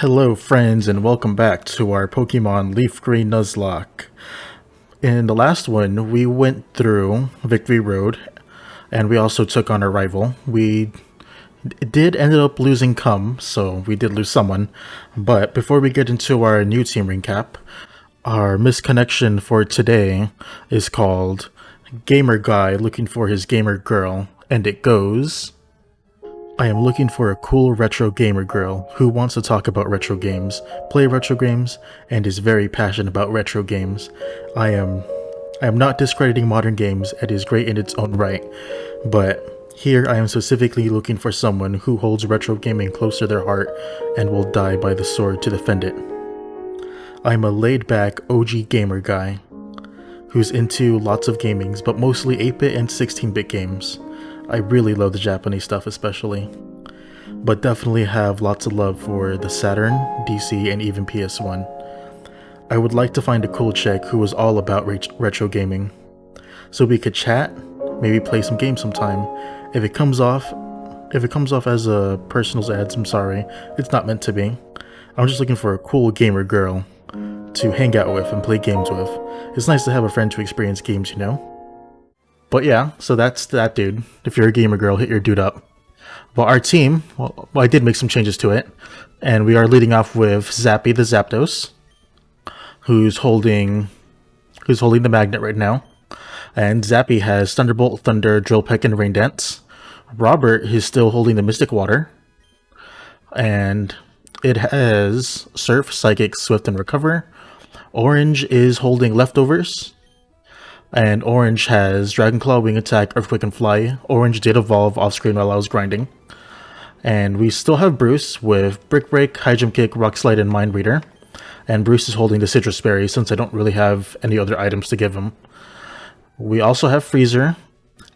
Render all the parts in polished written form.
Hello friends and welcome back to our Pokemon Leaf Green Nuzlocke. In the last one, we went through Victory Road and we also took on a rival. We did end up losing Cum, so we did lose someone. But before we get into our new team recap, our misconnection for today is called Gamer Guy Looking for His Gamer Girl, and it goes... I am looking for a cool retro gamer girl who wants to talk about retro games, play retro games, and is very passionate about retro games. I am not discrediting modern games, it is great in its own right, but here I am specifically looking for someone who holds retro gaming close to their heart and will die by the sword to defend it. I'm a laid-back OG gamer guy who's into lots of gamings, but mostly 8-bit and 16-bit games. I really love the Japanese stuff especially, but definitely have lots of love for the Saturn, DC, and even PS1. I would like to find a cool chick who is all about retro gaming, so we could chat, maybe play some games sometime. If it comes off as a personal ads, I'm sorry, it's not meant to be. I'm just looking for a cool gamer girl to hang out with and play games with. It's nice to have a friend to experience games, you know? But yeah, so that's that dude. If you're a gamer girl, hit your dude up. Well, our team, well, I did make some changes to it, and we are leading off with Zappy the Zapdos, who's holding the magnet right now. And Zappy has Thunderbolt, Thunder, Drill Peck, and Rain Dance. Robert is still holding the Mystic Water, and it has Surf, Psychic, Swift, and Recover. Orange is holding Leftovers. And Orange has Dragon Claw, Wing Attack, Earthquake, and Fly. Orange did evolve off-screen while I was grinding. And we still have Bruce with Brick Break, High Jump Kick, Rock Slide, and Mind Reader. And Bruce is holding the Citrus Berry since I don't really have any other items to give him. We also have Freezer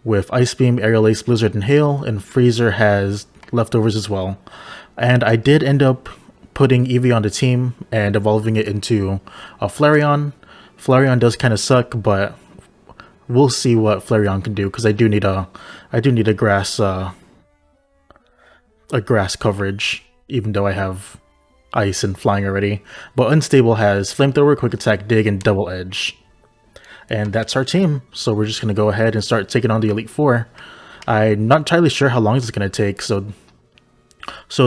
with Ice Beam, Aerial Ace, Blizzard, and Hail. And Freezer has Leftovers as well. And I did end up putting Eevee on the team and evolving it into a Flareon. Flareon does kind of suck, but we'll see what Flareon can do, because I do need a grass coverage, even though I have ice and flying already. But Unstable has Flamethrower, Quick Attack, Dig, and Double Edge. And that's our team. So we're just gonna go ahead and start taking on the Elite Four. I'm not entirely sure how long this is gonna take, so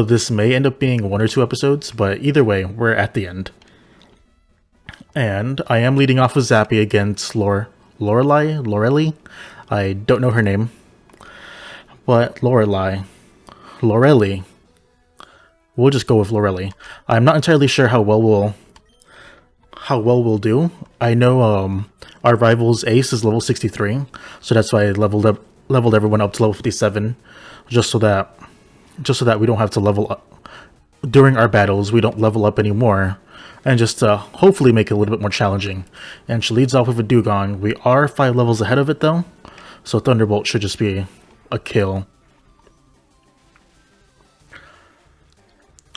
this may end up being 1 or 2 episodes, but either way, we're at the end. And I am leading off with Zappy against Lorelei? I don't know her name. But Lorelei. We'll just go with Lorelei. I'm not entirely sure how well we'll do. I know our rival's Ace is level 63, so that's why I leveled everyone up to level 57, just so that we don't have to level up during our battles. We don't level up anymore. And just to hopefully make it a little bit more challenging. And she leads off with a Dugong. We are 5 levels ahead of it though, so Thunderbolt should just be a kill.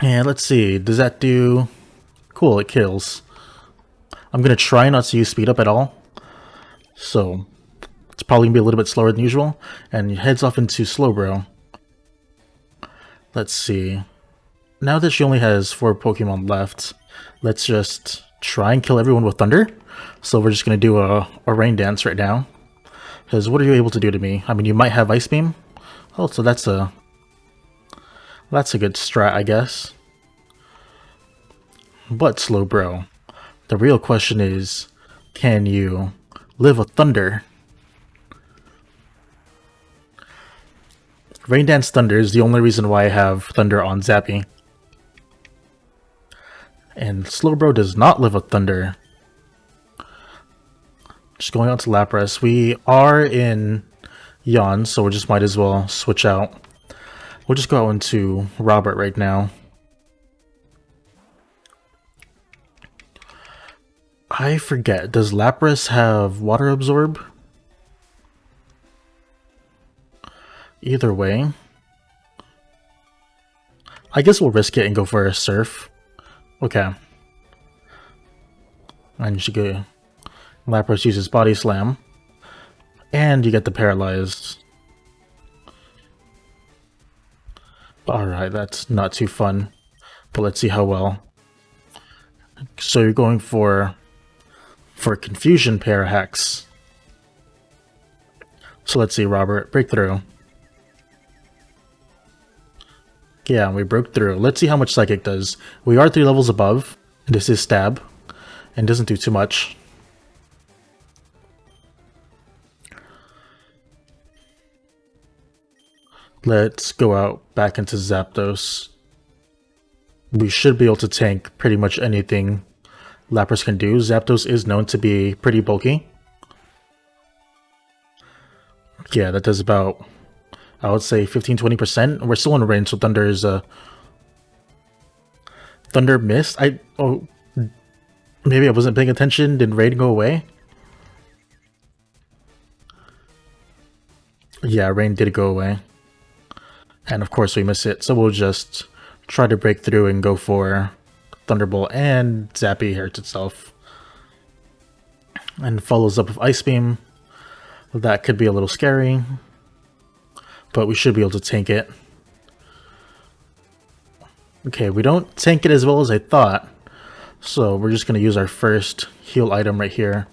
And let's see, does that do... Cool, it kills. I'm going to try not to use Speed Up at all, so it's probably going to be a little bit slower than usual. And he heads off into Slowbro. Let's see. Now that she only has 4 Pokemon left, let's just try and kill everyone with Thunder. So we're just going to do a Rain Dance right now. Because what are you able to do to me? I mean, you might have Ice Beam. Oh, so that's a good strat, I guess. But Slowbro, the real question is, can you live with Thunder? Rain Dance Thunder is the only reason why I have Thunder on Zappy. And Slowbro does not live with Thunder. Just going on to Lapras. We are in Yon, so we just might as well switch out. We'll just go out into Robert right now. I forget, does Lapras have Water Absorb? Either way, I guess we'll risk it and go for a Surf. Okay. And you should go. Lapras uses Body Slam. And you get the Paralyzed. Alright, that's not too fun. But let's see how well. So you're going for confusion pair hex. So let's see, Robert, breakthrough. Yeah, we broke through. Let's see how much Psychic does. We are 3 levels above. This is stab, and doesn't do too much. Let's go out back into Zapdos. We should be able to tank pretty much anything Lapras can do. Zapdos is known to be pretty bulky. Yeah, that does about, I would say 15-20%. We're still in range, so Thunder is Thunder missed. Maybe I wasn't paying attention. Did Rain go away? Yeah, Rain did go away. And of course we miss it, so we'll just try to break through and go for Thunderbolt, and Zappy hurts itself. And follows up with Ice Beam. That could be a little scary, but we should be able to tank it. Okay, we don't tank it as well as I thought, so we're just going to use our first heal item right here.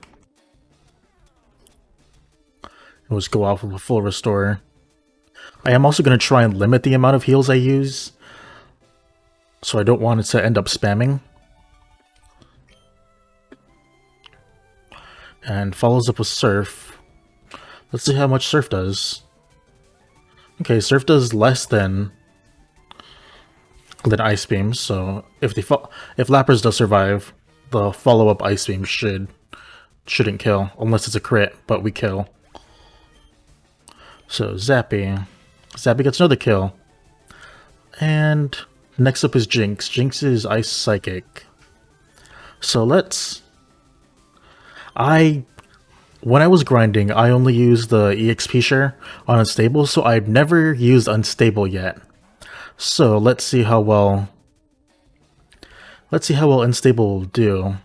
We'll just go off with a full restore. I am also going to try and limit the amount of heals I use, so I don't want it to end up spamming. And follows up with Surf. Let's see how much Surf does. Okay, Surf does less than Ice Beam, so if Lapras does survive, the follow-up Ice Beam shouldn't kill, unless it's a crit, but we kill. So Zappy gets another kill. And next up is Jinx. Jinx is Ice Psychic. So when I was grinding, I only used the EXP share on Unstable, so I've never used Unstable yet. So let's see how well Unstable will do.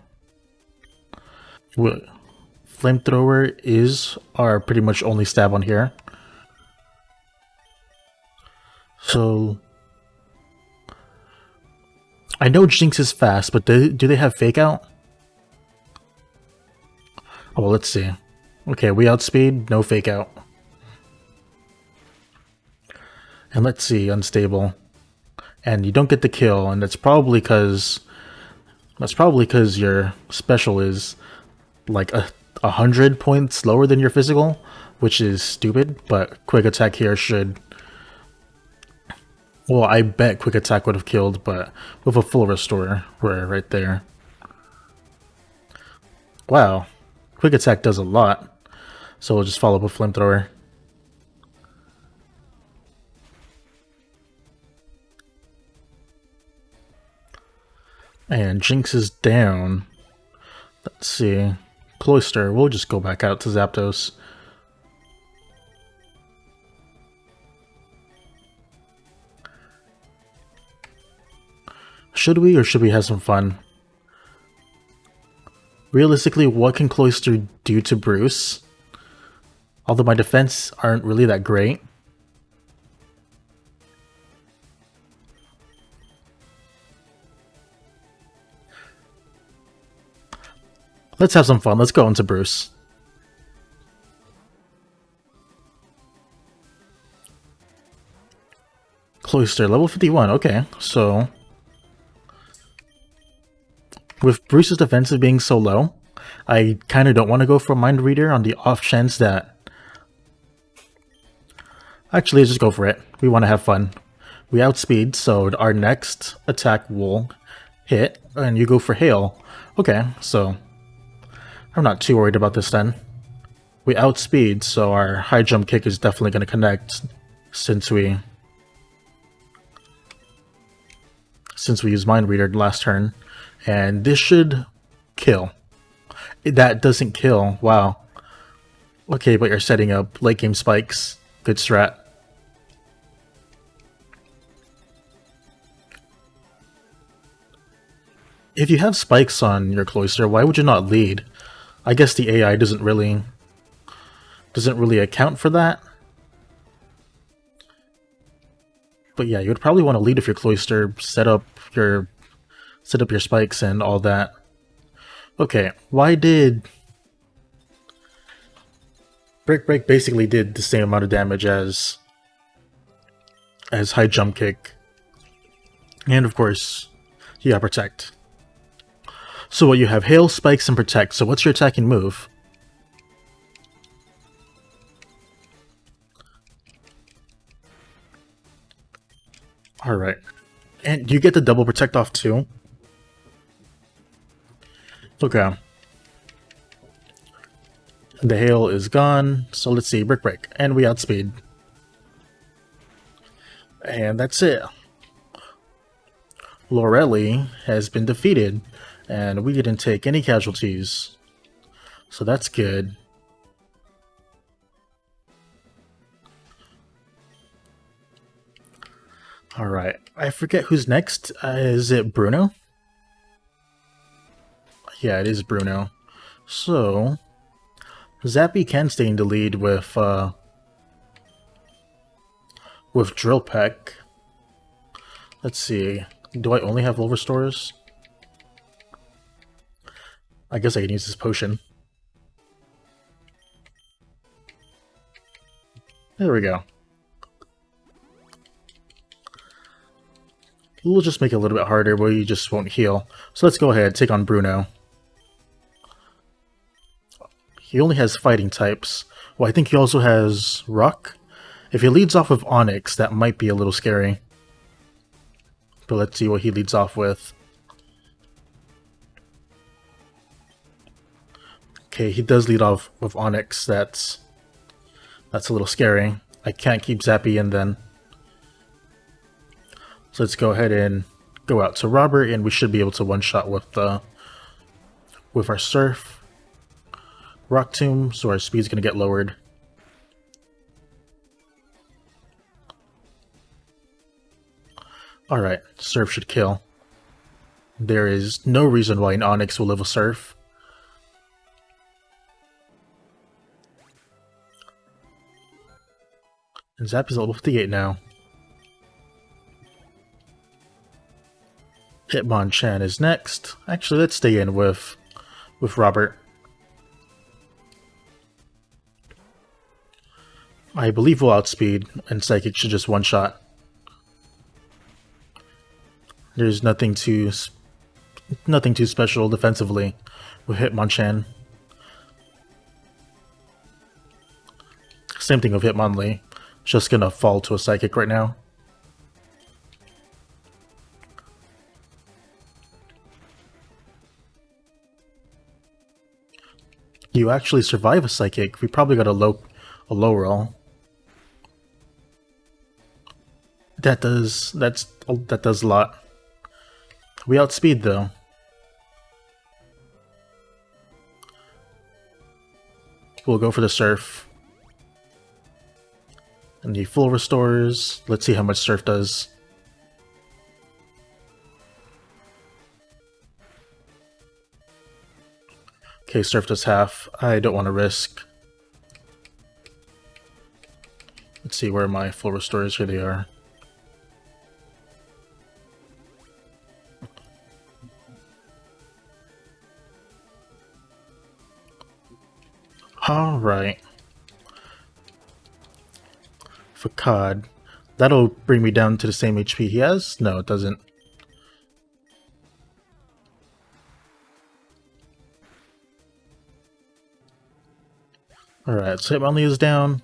Flamethrower is our pretty much only stab on here. So I know Jinx is fast, but do they have Fake Out? Oh, well, let's see. Okay, we outspeed, no Fake Out. And let's see, Unstable. And you don't get the kill, and that's probably because your special is like 100 points lower than your physical, which is stupid, but Quick Attack here should... Well, I bet Quick Attack would have killed, but with a full restore, we're right there. Wow, Quick Attack does a lot, so we'll just follow up with Flamethrower. And Jinx is down. Let's see. Cloyster, we'll just go back out to Zapdos. Should we, or should we have some fun? Realistically, what can Cloyster do to Bruce? Although my defense aren't really that great. Let's have some fun. Let's go into Bruce. Cloyster, level 51. Okay, so... With Bruce's defensive being so low, I kind of don't want to go for a Mind Reader on the off chance that... Actually, let's just go for it. We want to have fun. We outspeed, so our next attack will hit, and you go for Hail. Okay, so I'm not too worried about this then. We outspeed, so our high jump kick is definitely going to connect since we used Mind Reader last turn. And this should kill. That doesn't kill. Wow. Okay, but you're setting up late game spikes. Good strat. If you have spikes on your Cloyster, why would you not lead? I guess the AI doesn't really account for that. But yeah, you would probably want to lead with your Cloyster, set up your spikes and all that. Okay, why did Brick Break basically did the same amount of damage as High Jump Kick. And of course, you got Protect. So what you have, Hail, Spikes, and Protect. So what's your attacking move? Alright. And you get the double Protect off too? Okay. The Hail is gone, so let's see, Brick Break. And we outspeed. And that's it. Lorelli has been defeated, and we didn't take any casualties. So that's good. Alright, I forget who's next. Is it Bruno? Yeah, it is Bruno. So, Zappy can stay in the lead with Drill Peck. Let's see. Do I only have low restores? I guess I can use this potion. There we go. We'll just make it a little bit harder where you just won't heal. So let's go ahead, take on Bruno. He only has fighting types. Well, I think he also has Rock. If he leads off with Onyx, that might be a little scary. But let's see what he leads off with. Okay, he does lead off with Onyx. That's a little scary. I can't keep Zappy in then. So let's go ahead and go out to Robert, and we should be able to one-shot with our Surf. Rock Tomb, so our speed's going to get lowered. Alright, Surf should kill. There is no reason why an Onyx will live a Surf. And Zappy's level 58 now. Hitmonchan is next. Actually, let's stay in with Robert. I believe we'll outspeed, and Psychic should just one-shot. There's nothing too special defensively with Hitmonchan. Same thing with Hitmonlee. Just gonna fall to a Psychic right now. You actually survive a Psychic. We probably got a low roll. That does a lot. We outspeed though. We'll go for the Surf. And the full restores. Let's see how much Surf does. Okay, Surf does half. I don't want to risk. Let's see where my full restores. Here they are. Alright. Facade. That'll bring me down to the same HP he has? No, it doesn't. Alright, so Hitmonlee is down.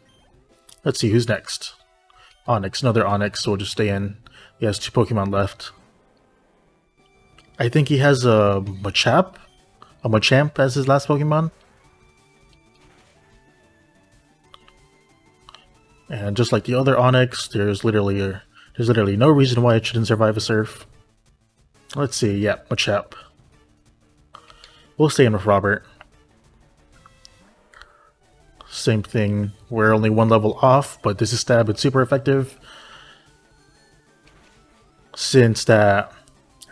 Let's see, who's next? Onyx, another Onyx, so we'll just stay in. He has 2 Pokemon left. I think he has a Machamp as his last Pokemon. And just like the other Onyx, there's literally no reason why it shouldn't survive a Surf. Let's see, yeah, Machamp. We'll stay in with Robert. Same thing, we're only 1 level off, but this is Stab, it's super effective. Since the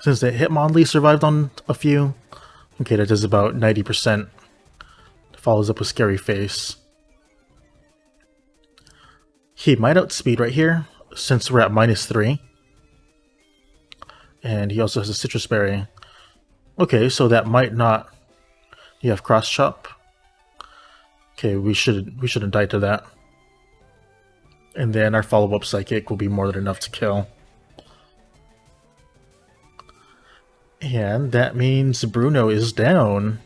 Hitmonlee survived on a few, okay, that does about 90%. Follows up with Scary Face. He might outspeed right here. since we're at -3. And he also has a citrus berry. Okay, so that might not... You have cross chop. Okay, we shouldn't die to that. And then our follow-up psychic will be more than enough to kill. And that means Bruno is down.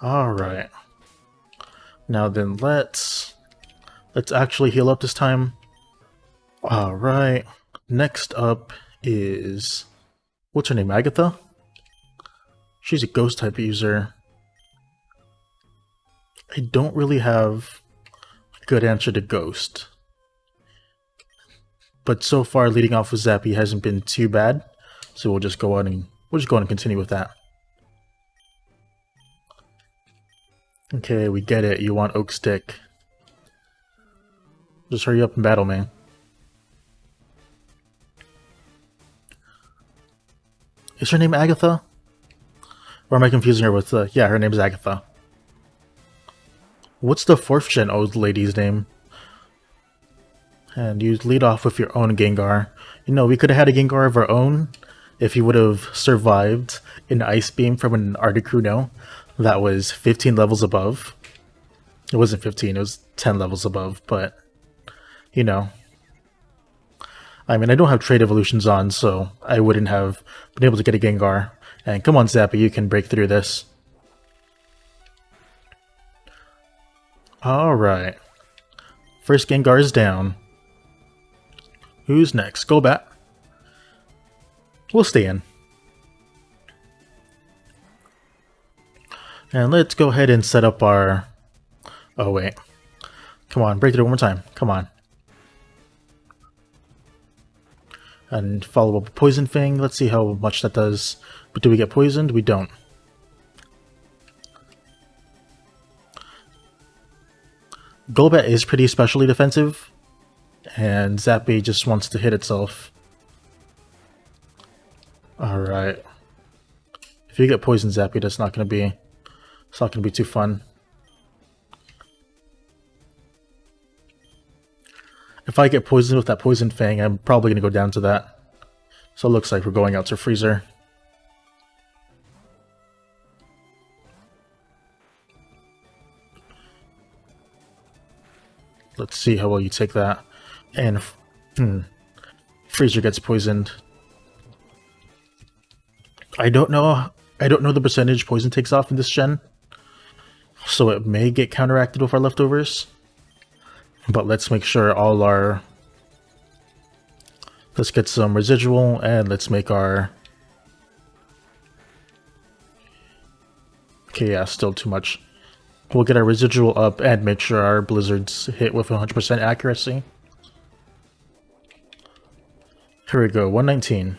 Alright. Now then, let's actually heal up this time. Alright. Next up is... What's her name? Agatha? She's a ghost type user. I don't really have a good answer to ghost. But so far, leading off with Zappy hasn't been too bad. So we'll just go on and continue with that. Okay, we get it. You want Oak Stick. Just hurry up and battle, man. Is her name Agatha? Or am I confusing her with... yeah, her name is Agatha. What's the 4th gen old lady's name? And you lead off with your own Gengar. You know, we could have had a Gengar of our own if he would have survived an Ice Beam from an Articuno that was 15 levels above. It wasn't 15, it was 10 levels above, but, you know. I mean, I don't have Trade Evolutions on, so I wouldn't have been able to get a Gengar. And come on, Zappy, you can break through this. Alright. First Gengar is down. Who's next? Golbat. We'll stay in. And let's go ahead and set up our... Oh, wait. Come on, break it one more time. Come on. And follow up with Poison Fang. Let's see how much that does. But do we get poisoned? We don't. Golbat is pretty specially defensive. And Zappy just wants to hit itself. Alright. If you get poisoned, Zappy, that's not gonna be... It's not gonna be too fun. If I get poisoned with that Poison Fang, I'm probably gonna go down to that. So it looks like we're going out to Freezer. Let's see how well you take that. And Freezer gets poisoned. I don't know the percentage poison takes off in this gen, so it may get counteracted with our leftovers. But let's make sure all our... Let's get some residual, and let's make our... Okay, yeah, still too much. We'll get our residual up and make sure our blizzards hit with 100% accuracy. Here we go, 119.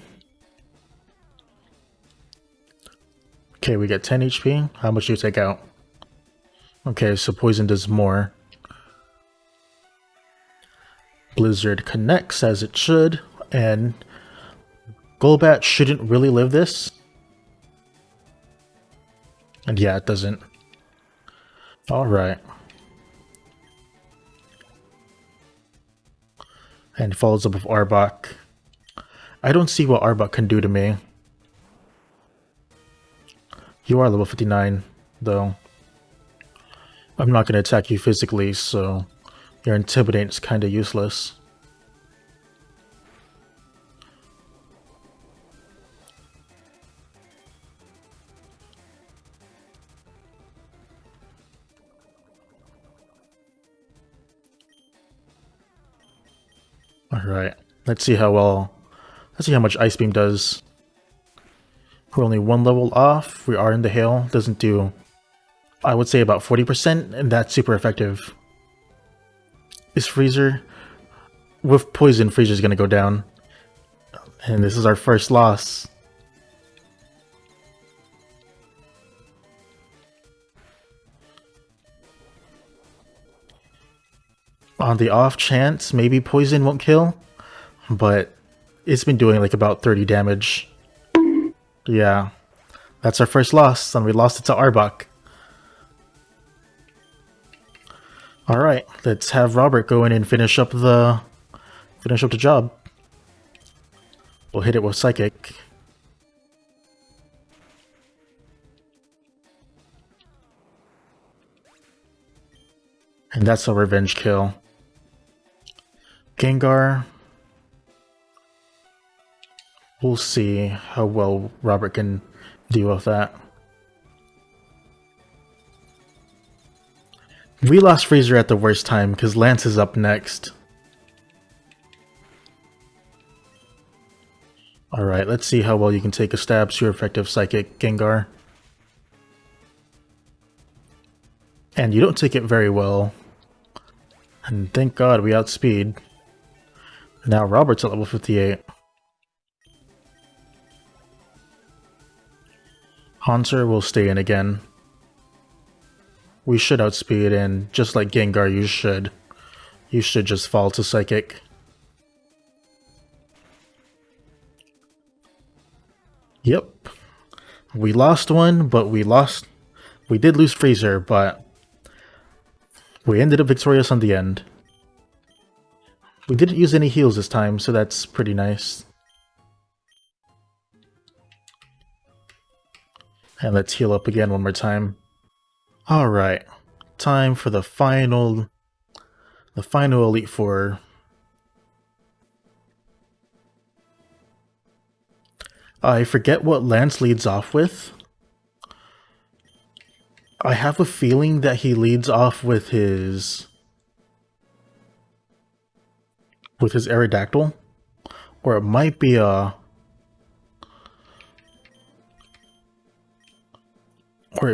Okay, we get 10 HP. How much do you take out? Okay, so poison does more. Blizzard connects as it should, and Golbat shouldn't really live this. And yeah, it doesn't. Alright. And follows up with Arbok. I don't see what Arbok can do to me. You are level 59, though. I'm not going to attack you physically, so your Intimidate is kind of useless. Alright, let's see how much Ice Beam does. We're only one level off. We are in the hail. Doesn't do, I would say, about 40%, and that's super effective. Is Freezer... With poison, Freezer's gonna go down. And this is our first loss. On the off chance, maybe poison won't kill, but it's been doing like about 30 damage. Yeah, that's our first loss, and we lost it to Arbok. Alright, let's have Robert go in and finish up the job. We'll hit it with Psychic. And that's a revenge kill. Gengar. We'll see how well Robert can deal with that. We lost Freezer at the worst time because Lance is up next. Alright, let's see how well you can take a stab to your effective Psychic, Gengar. And you don't take it very well. And thank God we outspeed. Now Robert's at level 58. Haunter will stay in again. We should outspeed, and just like Gengar, you should. You should just fall to Psychic. Yep. We lost one, but we did lose Freezer, but we ended up victorious on the end. We didn't use any heals this time, so that's pretty nice. And let's heal up again one more time. Alright, time for the final Elite Four. I forget what Lance leads off with. I have a feeling that he leads off with his Aerodactyl, or it might be a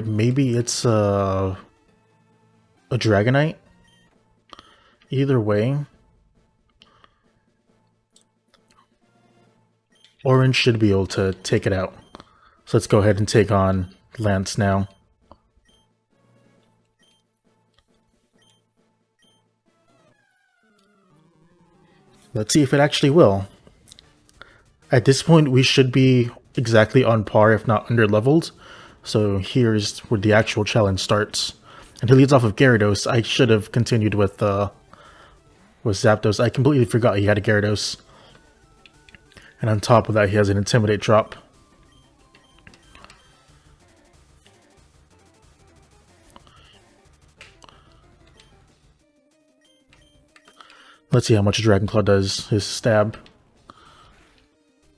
maybe it's a Dragonite. Either way, Orange should be able to take it out. So let's go ahead and take on Lance now. Let's see if it actually will. At this point, we should be exactly on par, if not under-leveled. So here's where the actual challenge starts. And he leads off of Gyarados. I should have continued with Zapdos. I completely forgot he had a Gyarados. And on top of that, he has an Intimidate drop. Let's see how much Dragon Claw does. His Stab.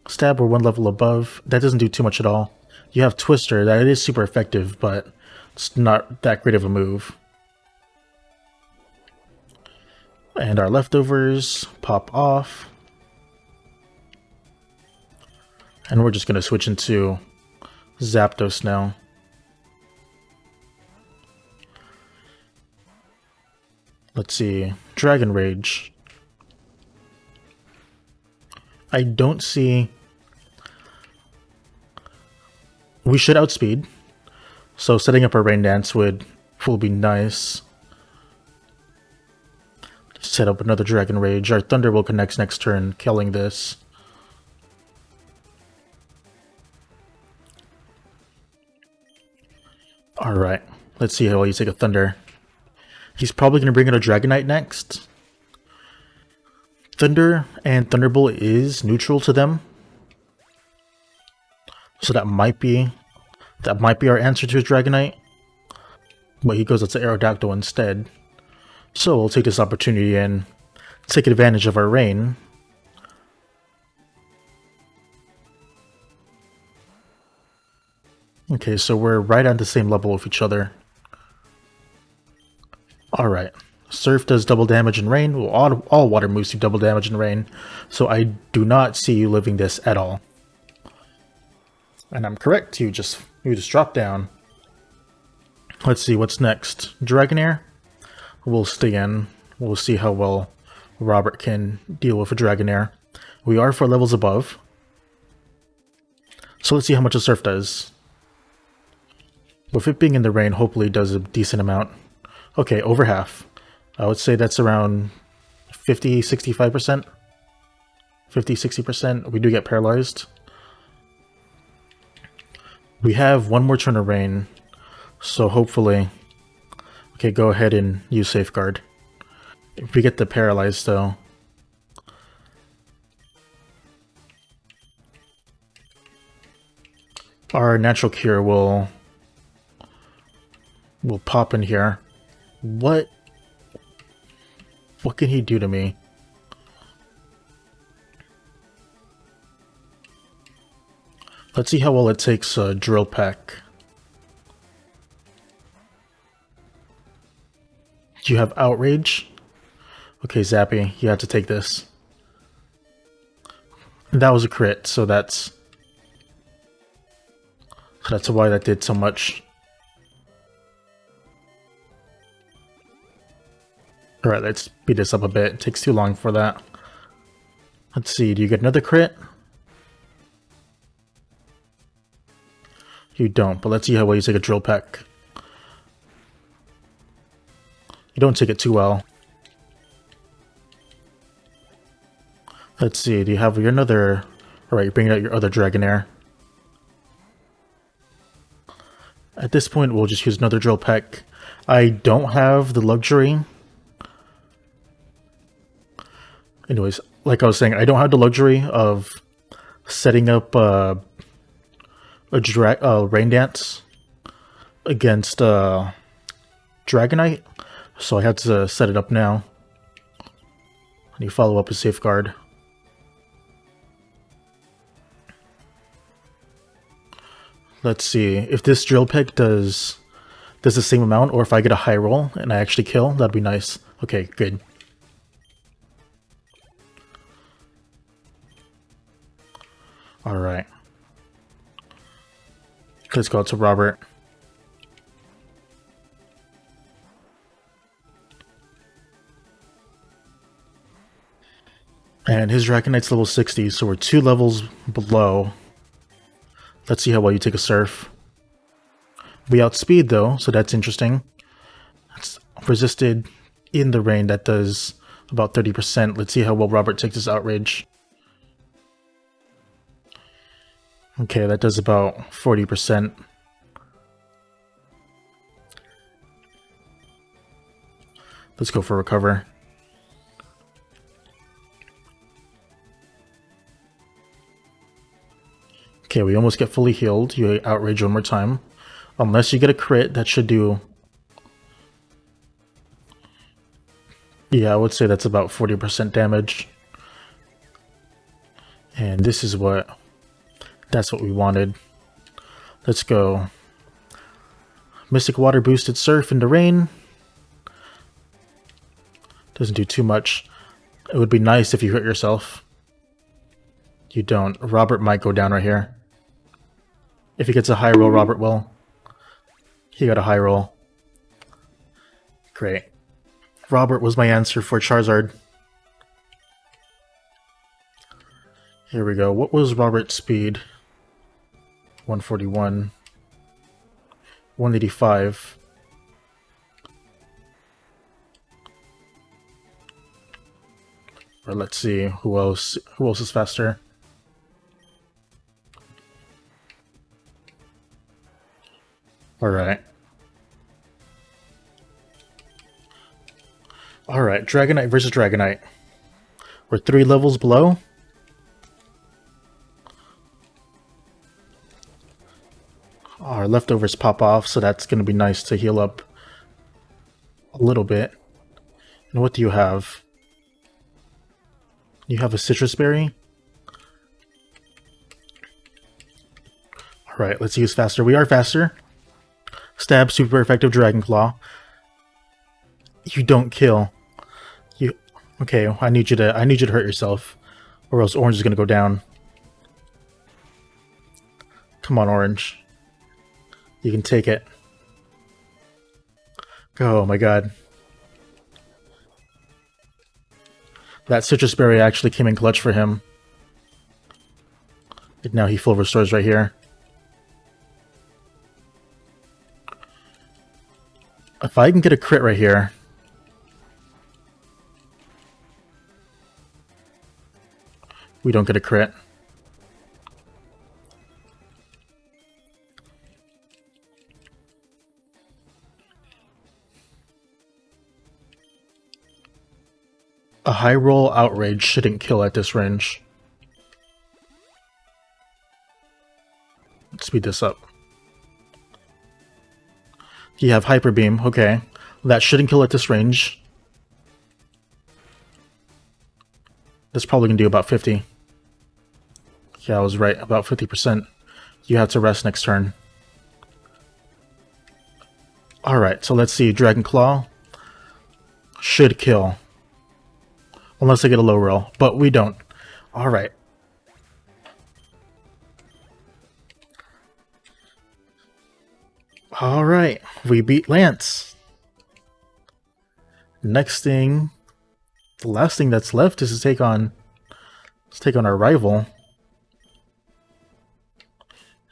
Stab, we're one level above. That doesn't do too much at all. You have Twister, that is super effective, but it's not that great of a move. And our leftovers pop off. And we're just going to switch into Zapdos now. Let's see. Dragon Rage. I don't see... We should outspeed, so setting up a Rain Dance will be nice. Set up another Dragon Rage. Our Thunder will connect next turn, killing this. Alright, let's see how well you take a Thunder. He's probably going to bring in a Dragonite next. Thunder and Thunderbolt is neutral to them. So that might be our answer to his Dragonite. But he goes out to Aerodactyl instead. So we'll take this opportunity and take advantage of our rain. Okay, so we're right on the same level with each other. Alright. Surf does double damage in rain. Well, all water moves do double damage in rain. So I do not see you living this at all. And I'm correct, you just drop down. Let's see what's next. Dragonair? We'll stay in. We'll see how well Robert can deal with a Dragonair. We are 4 levels above. So let's see how much a Surf does. With it being in the rain, hopefully it does a decent amount. Okay, over half. I would say that's around 50, 65%. 50, 60%. We do get paralyzed. We have one more turn of rain, so hopefully we Okay, go ahead and use Safeguard. If we get the Paralyzed, though... our Natural Cure will pop in here. What? What can he do to me? Let's see how well it takes Drill Peck. Do you have Outrage? Okay, Zappy, you have to take this. That was a crit, so that's why that did so much. Alright, let's speed this up a bit. It takes too long for that. Let's see, do you get another crit? You don't, but let's see how well you take a Drill Peck. You don't take it too well. Let's see, do you have your another... Alright, you're bringing out your other Dragonair. At this point, we'll just use another Drill Peck. I don't have the luxury. Anyways, like I was saying, I don't have the luxury of setting up a Rain Dance against Dragonite, so I had to set it up now. And you follow up with Safeguard. Let's see if this Drill Peck does the same amount, or if I get a high roll and I actually kill, that'd be nice. Okay, good. Alright. Let's go out to Robert. And his Dragonite's level 60, so we're 2 levels below. Let's see how well you take a Surf. We outspeed though, so that's interesting. It's resisted in the rain, that does about 30%. Let's see how well Robert takes his Outrage. Okay, that does about 40%. Let's go for Recover. Okay, we almost get fully healed. You Outrage one more time. Unless you get a crit, that should do... Yeah, I would say that's about 40% damage. And this is what... That's what we wanted. Let's go. Mystic Water boosted Surf into Rain. Doesn't do too much. It would be nice if you hurt yourself. You don't. Robert might go down right here. If he gets a high roll, Robert will. He got a high roll. Great. Robert was my answer for Charizard. Here we go. What was Robert's speed? 141. 185. Or let's see who else is faster. Alright. Alright, Dragonite versus Dragonite. We're 3 levels below. Our leftovers pop off, so that's going to be nice to heal up a little bit. And what do you have? You have a Citrus Berry? Alright, let's use faster. We are faster. Stab, super effective Dragon Claw. You don't kill. You okay? I need you to hurt yourself, or else Orange is gonna go down. Come on, Orange. You can take it. Oh my god. That Citrus Berry actually came in clutch for him. And now he full restores right here. If I can get a crit right here... We don't get a crit. A high roll outrage shouldn't kill at this range. Let's speed this up. You have Hyper Beam, okay. That shouldn't kill at this range. That's probably gonna do about 50. Yeah, I was right, about 50%. You have to rest next turn. Alright, so let's see. Dragon Claw should kill. Unless I get a low roll, but we don't. Alright. Alright, we beat Lance. Next thing, the last thing that's left is to take on, our rival.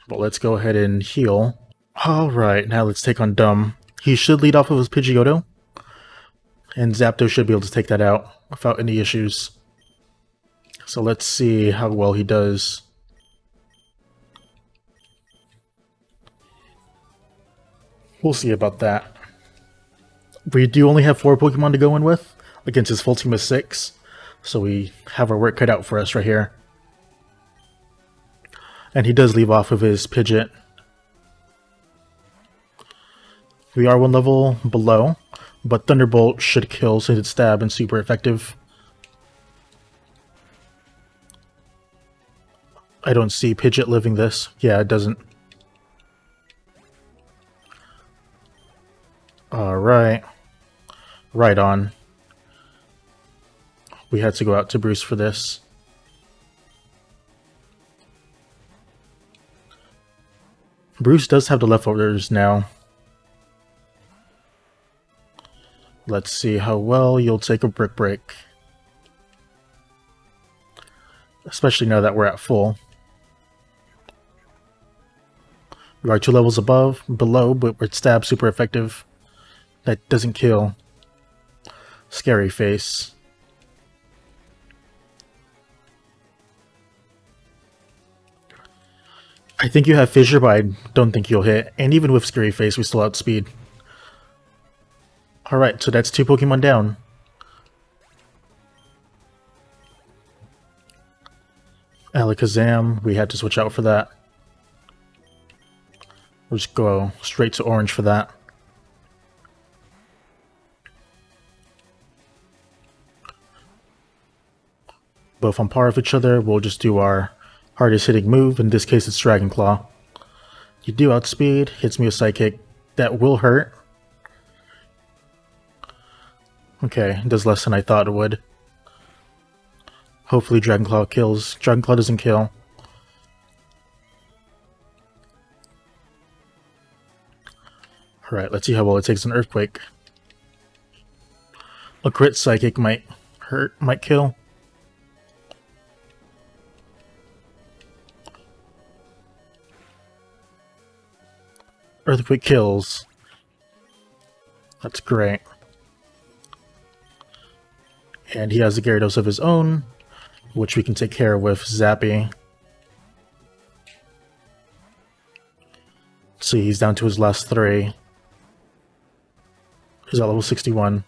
But let's go ahead and heal. Alright, now let's take on Dumb. He should lead off of his Pidgeotto. And Zapdos should be able to take that out without any issues. So let's see how well he does. We'll see about that. We do only have 4 Pokemon to go in with, against his full team of 6. So we have our work cut out for us right here. And he does leave off of his Pidgeot. We are 1 level below, but Thunderbolt should kill since it's stab and super effective. I don't see Pidgeot living this. Yeah, it doesn't. Alright. Right on. We had to go out to Bruce for this. Bruce does have the leftovers now. Let's see how well you'll take a Brick Break. Especially now that we're at full. We are 2 levels below, but we're stab super effective. That doesn't kill. Scary Face. I think you have Fissure, but I don't think you'll hit. And even with Scary Face, we still outspeed. Alright, so that's 2 Pokemon down. Alakazam, we had to switch out for that. We'll just go straight to orange for that. Both on par with each other, we'll just do our hardest hitting move. In this case, it's Dragon Claw. You do outspeed, hits me with Psychic. That will hurt. Okay, it does less than I thought it would. Hopefully Dragon Claw kills. Dragon Claw doesn't kill. Alright, let's see how well it takes an Earthquake. A crit Psychic might hurt, might kill. Earthquake kills. That's great. And he has a Gyarados of his own, which we can take care of with Zappy. See, he's down to his last 3. He's at level 61.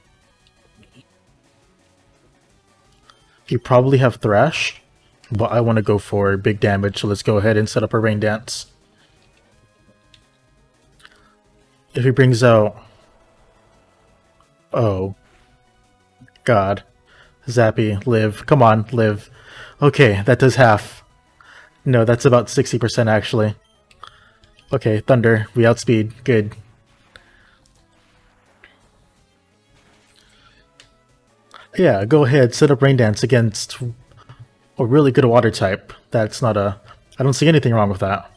You probably have Thrash, but I want to go for big damage, so let's go ahead and set up a Rain Dance. If he brings out... Oh. God. Zappy, live. Come on, live. Okay, that does half. No, that's about 60% actually. Okay, Thunder. We outspeed. Good. Yeah, go ahead, set up Rain Dance against a really good water type. That's not a... I don't see anything wrong with that.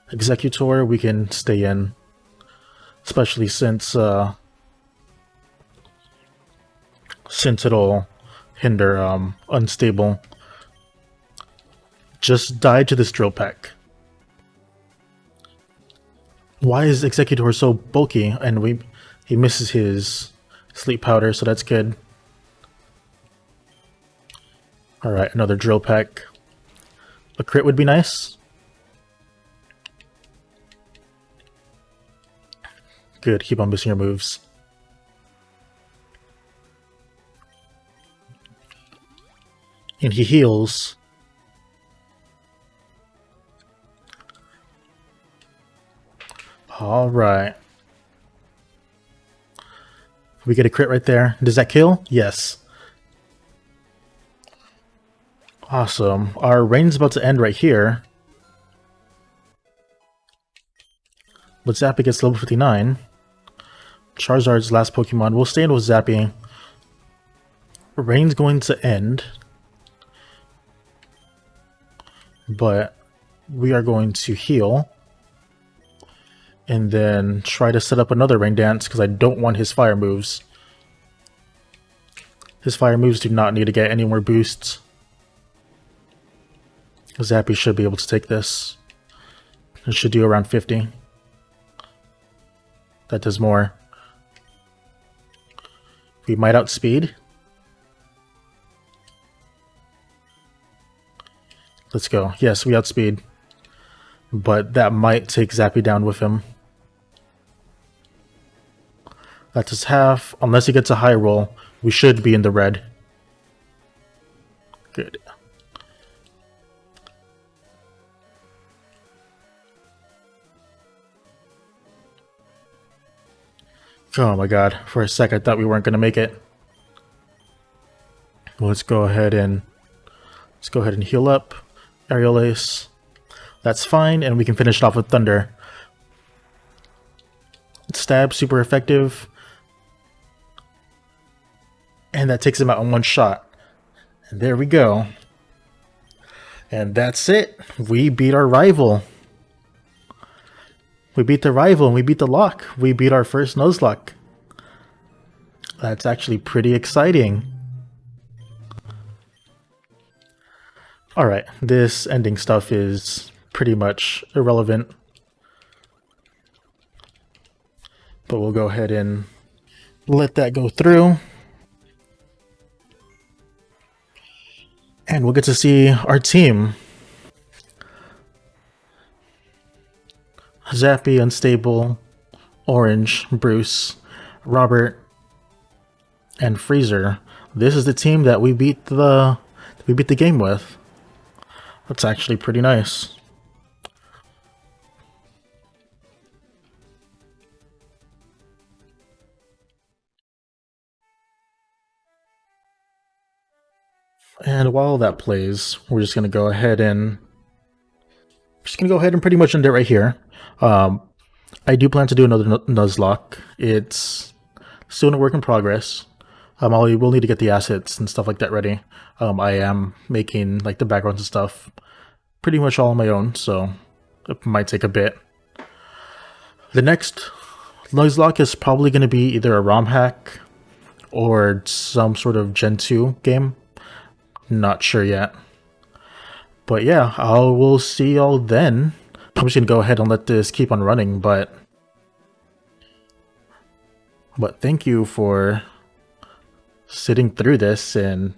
Executor, we can stay in. Especially since it'll hinder unstable. Just die to this Drill Peck. Why is Executor so bulky? And he misses his Sleep Powder, so that's good. Alright, another Drill Peck. A crit would be nice. Good, keep on missing your moves. And he heals. Alright. We get a crit right there. Does that kill? Yes. Awesome. Our reign's about to end right here. But Zappy gets level 59. Charizard's last Pokemon. We'll stay in with Zappy. Reign's going to end. But we are going to heal. And then try to set up another Rain Dance because I don't want his fire moves. His fire moves do not need to get any more boosts. Zappy should be able to take this. It should do around 50. That does more. We might outspeed. Let's go. Yes, we outspeed. But that might take Zappy down with him. That's his half. Unless he gets a high roll, we should be in the red. Good. Oh my god, for a sec I thought we weren't going to make it. Let's go ahead and heal up. Aerial Ace. That's fine, and we can finish it off with Thunder. Stab, super effective. And that takes him out in one shot. And there we go. And that's it. We beat our rival. We beat the rival and we beat the lock. We beat our first Nuzlocke. That's actually pretty exciting. Alright, this ending stuff is pretty much irrelevant. But we'll go ahead and let that go through. And we'll get to see our team. Zappy, Unstable, Orange, Bruce, Robert, and Freezer. This is the team that we beat the game with. That's actually pretty nice. And while that plays, we're just gonna go ahead and pretty much end it right here. I do plan to do another Nuzlocke. It's still a work in progress. We'll need to get the assets and stuff like that ready. I am making like the backgrounds and stuff pretty much all on my own, so it might take a bit. The next Nuzlocke is probably going to be either a ROM hack or some sort of Gen 2 game. Not sure yet. But yeah, I will see y'all then. I'm just going to go ahead and let this keep on running, but thank you for sitting through this and